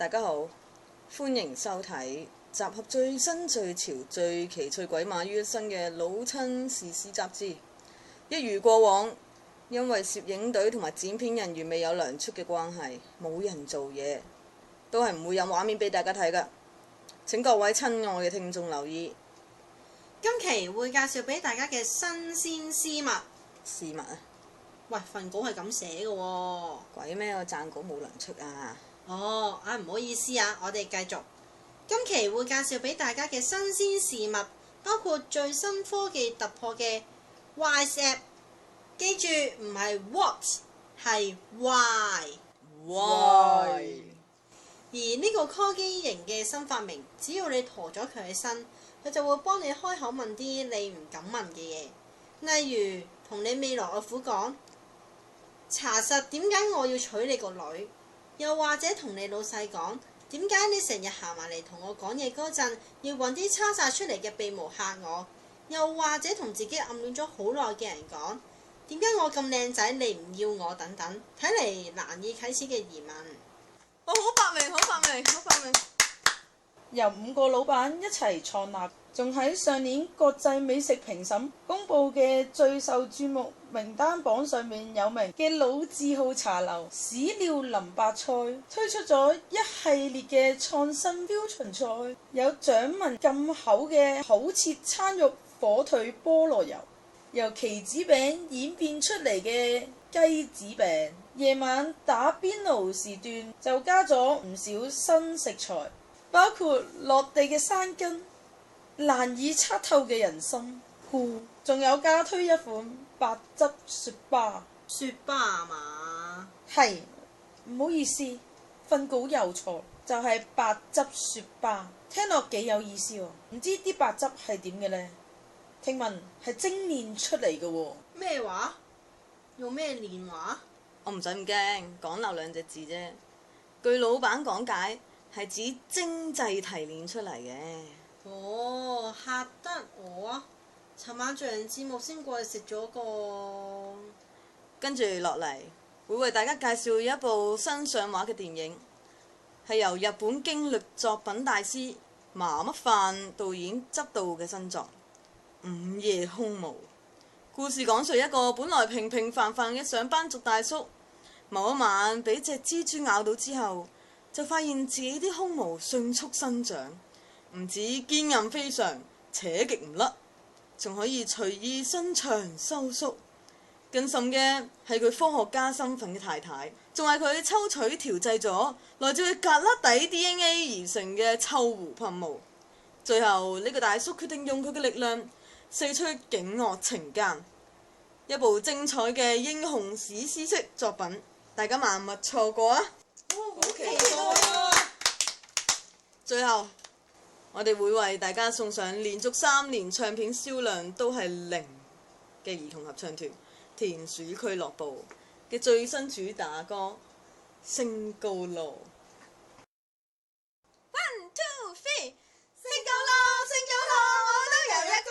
大家好，歡迎收睇集合最新最潮最奇趣鬼馬於一身嘅老親時事雜誌。一如過往，因為攝影隊同埋剪片人員未有糧出嘅關係，冇人做嘢，都係唔會有畫面俾大家睇㗎。請各位親愛嘅聽眾留意，今期會介紹俾大家嘅新鮮事物。事物啊！喂，份稿係咁寫嘅喎。鬼咩？我撰稿冇糧出啊！哦，唔好意思啊，我哋繼續。今期會介紹俾大家嘅新鮮事物，包括最新科技突破嘅 Wise App。記住唔係 What， 係 Why。而呢個 call 機型嘅新發明，只要你陀咗佢起身，佢就會幫你開口問啲你唔敢問嘅嘢，例如同你未來岳父講，查實點解我要娶你個女，又或者同你老細講，點解你成日行埋嚟同我講嘢嗰陣，要揾啲抄晒出嚟嘅秘模嚇我，又或者同自己暗戀咗好耐嘅人講，點解我咁靚仔你唔要我等等，睇嚟難以啟齒嘅疑問。好發明，好發明，好發明！由5個老闆一齊創立，仲喺上年國際美食評審公佈嘅最受注目名單榜上面有名嘅老字號茶樓史料林白菜，推出咗一系列嘅創新標巡菜，有掌紋咁厚嘅厚切餐肉火腿菠蘿油，由棋子餅演變出嚟嘅雞子餅。夜晚打邊爐時段就加咗唔少新食材，包括落地嘅山根、難以測透嘅人參、仲有加推一款白汁雪巴。雪巴啊嘛？係，唔好意思，份稿有錯，就係白汁雪巴，聽落幾有意思喎。唔知啲白汁係點嘅呢？聽聞係精煉出嚟嘅喎。咩話？用咩煉話？我唔使咁驚，講漏2隻字啫。據老闆講解，係指精製提煉出嚟嘅。哦，嚇得我啊！尋晚做完節目先過去食咗個。跟住落嚟，會為大家介紹一部新上畫嘅電影，係由日本驚慄作品大師麻乜飯導演執導嘅新作《午夜凶夢》。故事講述一個本來平平凡凡嘅上班族大叔，某一晚俾隻蜘蛛咬到之後，就發現自己啲胸毛迅速生長，唔止堅韌非常，扯極唔甩，仲可以隨意伸長收縮。更甚嘅係佢科學家身份嘅太太，仲係佢抽取調製咗來自佢胳肋底 DNA 而成嘅臭狐噴霧。最後呢個大叔決定用佢嘅力量四出警惡懲奸，一部精彩嘅英雄史詩式作品，大家萬勿錯過啊！好期待啊！最後，我哋會為大家送上連續3年唱片銷量都係0嘅兒童合唱團田鼠俱樂部嘅最新主打歌《升高路》。1, 2, 3，升高路，升高路，我都有一個。